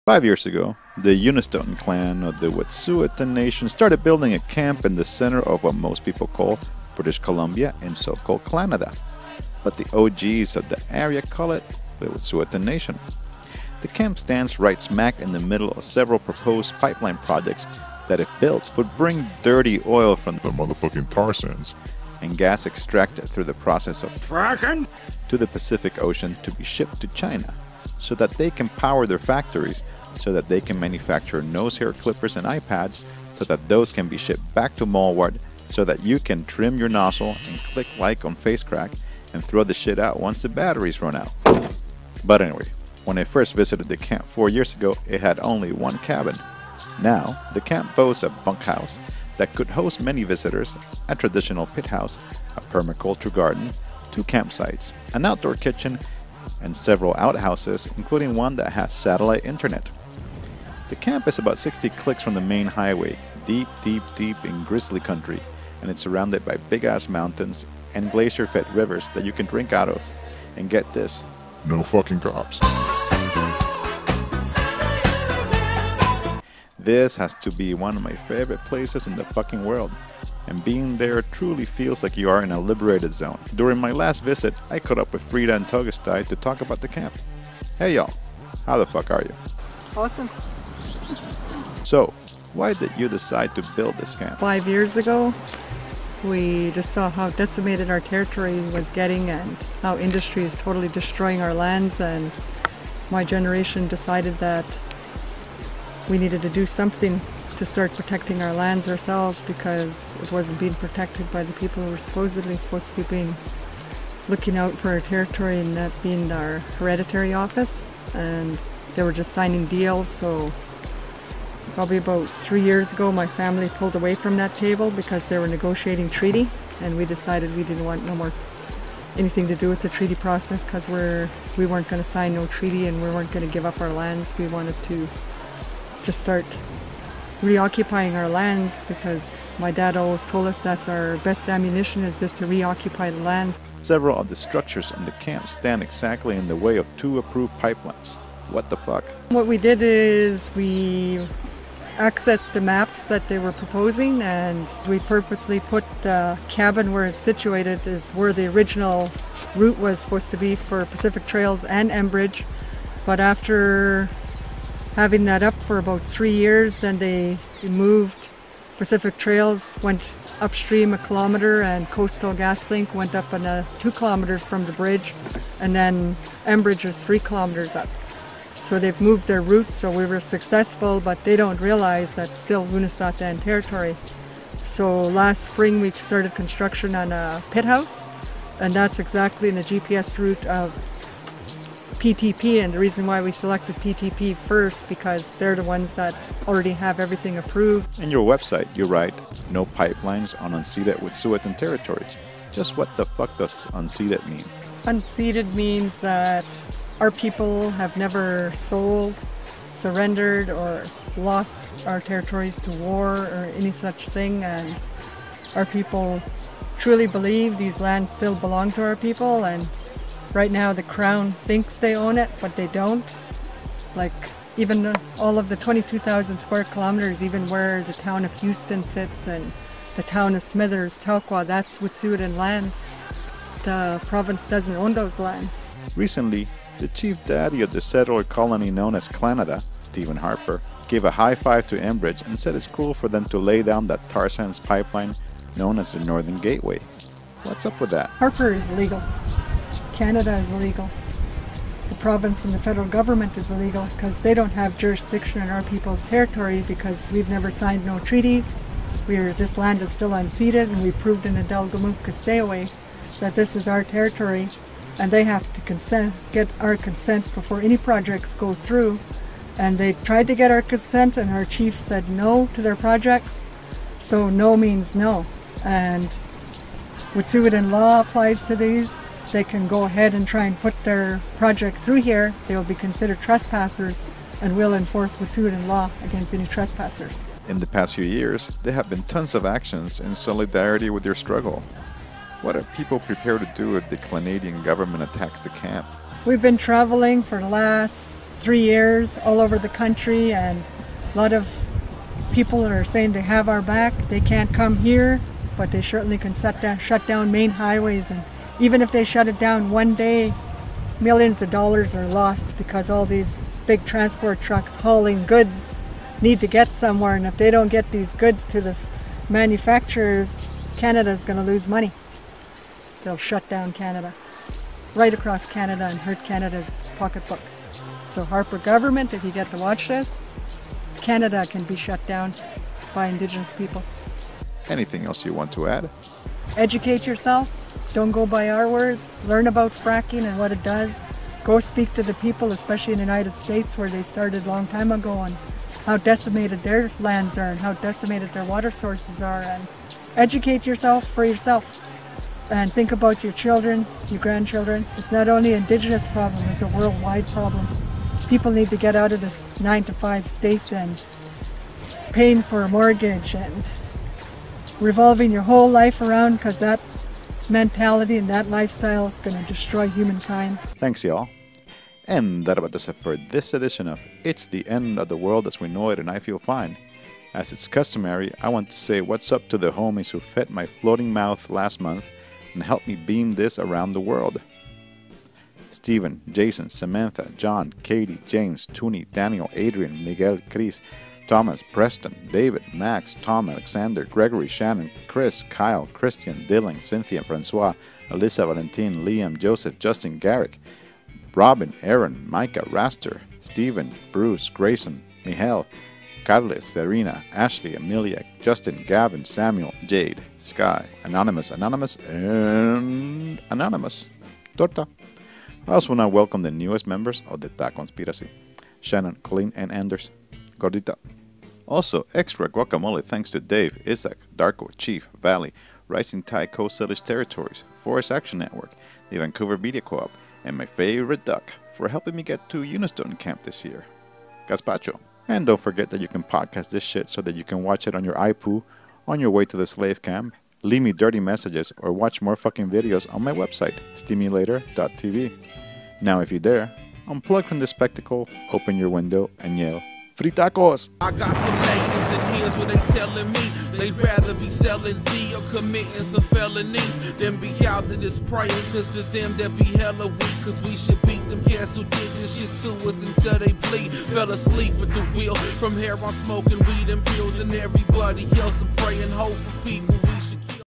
5 years ago, the Unist'ot'en clan of the Wet'suwet'en Nation started building a camp in the center of what most people call British Columbia in so-called Canada. But the OGs of the area call it the Wet'suwet'en Nation. The camp stands right smack in the middle of several proposed pipeline projects that, if built, would bring dirty oil from the motherfucking tar sands and gas extracted through the process of fracking to the Pacific Ocean to be shipped to China, so that they can power their factories, so that they can manufacture nose hair clippers and iPads, so that those can be shipped back to Malward, so that you can trim your nozzle and click like on FaceCrack and throw the shit out once the batteries run out. But anyway, when I first visited the camp 4 years ago, it had only one cabin. Now, the camp boasts a bunkhouse that could host many visitors, a traditional pit house, a permaculture garden, 2 campsites, an outdoor kitchen, and several outhouses, including one that has satellite internet. The camp is about 60 clicks from the main highway, deep in grizzly country, and it's surrounded by big-ass mountains and glacier-fed rivers that you can drink out of. And get this, no fucking cops. This has to be one of my favorite places in the fucking world, and being there truly feels like you are in a liberated zone. During my last visit, I caught up with Frida and Togastai to talk about the camp. Hey y'all, how the fuck are you? Awesome. So, why did you decide to build this camp? 5 years ago, we just saw how decimated our territory was getting and how industry is totally destroying our lands, and my generation decided that we needed to do something to start protecting our lands ourselves, because it wasn't being protected by the people who were supposedly supposed to be looking out for our territory, and that being our hereditary office, and they were just signing deals. So probably about 3 years ago, my family pulled away from that table because they were negotiating treaty, and we decided we didn't want no more anything to do with the treaty process, because we weren't going to sign no treaty and we weren't going to give up our lands. We wanted to just start reoccupying our lands, because my dad always told us that's our best ammunition, is just to reoccupy the lands. Several of the structures on the camp stand exactly in the way of 2 approved pipelines. What the fuck? What we did is we accessed the maps that they were proposing, and we purposely put the cabin where it's situated is where the original route was supposed to be for Pacific Trails and Enbridge. But after having that up for about 3 years, then they moved. Pacific Trails went upstream 1 kilometer, and Coastal GasLink went up 2 kilometers from the bridge, and then Enbridge is 3 kilometers up. So they've moved their routes, so we were successful, but they don't realize that's still Unist'ot'en territory. So last spring we started construction on a pit house, and that's exactly in the GPS route of PTP, and the reason why we selected PTP first, because they're the ones that already have everything approved. In your website, you write, no pipelines on unceded Wet'suwet'en territory. Just what the fuck does unceded mean? Unceded means that our people have never sold, surrendered, or lost our territories to war or any such thing, and our people truly believe these lands still belong to our people, and right now the Crown thinks they own it, but they don't. Like, even all of the 22,000 square kilometers, even where the town of Houston sits and the town of Smithers, Talquah, that's Wet'suwet'en land. The province doesn't own those lands. Recently, the chief daddy of the settler colony known as Canada, Stephen Harper, gave a high five to Enbridge and said it's cool for them to lay down that tar sands pipeline known as the Northern Gateway. What's up with that? Harper is illegal. Canada is illegal. The province and the federal government is illegal, because they don't have jurisdiction on our people's territory, because we've never signed no treaties. This land is still unceded, and we proved in the Delgamuukw stay away that this is our territory, and they have to get our consent before any projects go through. And they tried to get our consent, and our chief said no to their projects. So no means no. And Wet'suwet'en law applies to these. They can go ahead and try and put their project through here. They will be considered trespassers, and we'll enforce Wet'suwet'en law against any trespassers. In the past few years, there have been tons of actions in solidarity with your struggle. What are people prepared to do if the Canadian government attacks the camp? We've been traveling for the last 3 years all over the country, and a lot of people are saying they have our back. They can't come here, but they certainly can shut down main highways, and even if they shut it down one day, millions of dollars are lost because all these big transport trucks hauling goods need to get somewhere, and if they don't get these goods to the manufacturers, Canada's going to lose money. They'll shut down Canada, right across Canada, and hurt Canada's pocketbook. So Harper government, if you get to watch this, Canada can be shut down by Indigenous people. Anything else you want to add? Educate yourself. Don't go by our words. Learn about fracking and what it does. Go speak to the people, especially in the United States, where they started a long time ago, on how decimated their lands are and how decimated their water sources are. And educate yourself for yourself. And think about your children, your grandchildren. It's not only an Indigenous problem, it's a worldwide problem. People need to get out of this 9-to-5 state and paying for a mortgage and revolving your whole life around, because that mentality and that lifestyle is going to destroy humankind. Thanks, y'all. And that about does it for this edition of It's the End of the World as We Know It and I Feel Fine. As it's customary, I want to say what's up to the homies who fed my floating mouth last month and helped me beam this around the world. Stephen, Jason, Samantha, John, Katie, James, Toonie, Daniel, Adrian, Miguel, Chris, Thomas, Preston, David, Max, Tom, Alexander, Gregory, Shannon, Chris, Kyle, Christian, Dylan, Cynthia, Francois, Alyssa, Valentin, Liam, Joseph, Justin, Garrick, Robin, Aaron, Micah, Raster, Stephen, Bruce, Grayson, Mihail, Carles, Serena, Ashley, Amelia, Justin, Gavin, Samuel, Jade, Sky, Anonymous, and Anonymous. Torta. I also want to welcome the newest members of the Ta Conspiracy, Shannon, Colleen, and Anders. Gordita. Also, extra guacamole thanks to Dave, Isaac, Darko, Chief, Valley, Rising Tide Coast Salish Territories, Forest Action Network, the Vancouver Media Co-op, and my favorite duck for helping me get to Unist'ot'en Camp this year, Gazpacho. And don't forget that you can podcast this shit so that you can watch it on your iPoo, on your way to the slave camp, leave me dirty messages, or watch more fucking videos on my website, stimulator.tv. Now if you dare, unplug from the spectacle, open your window, and yell, "Free tacos!" I got some names, and here's what they telling me. They'd rather be selling D or committing some felonies than be out to this praying, cause to them that be hella weak. Cause we should beat them cats who did this shit to us until they bleed. Fell asleep at the wheel. From here on smoking weed and pills, and everybody else. I'm praying hope for people we should keep.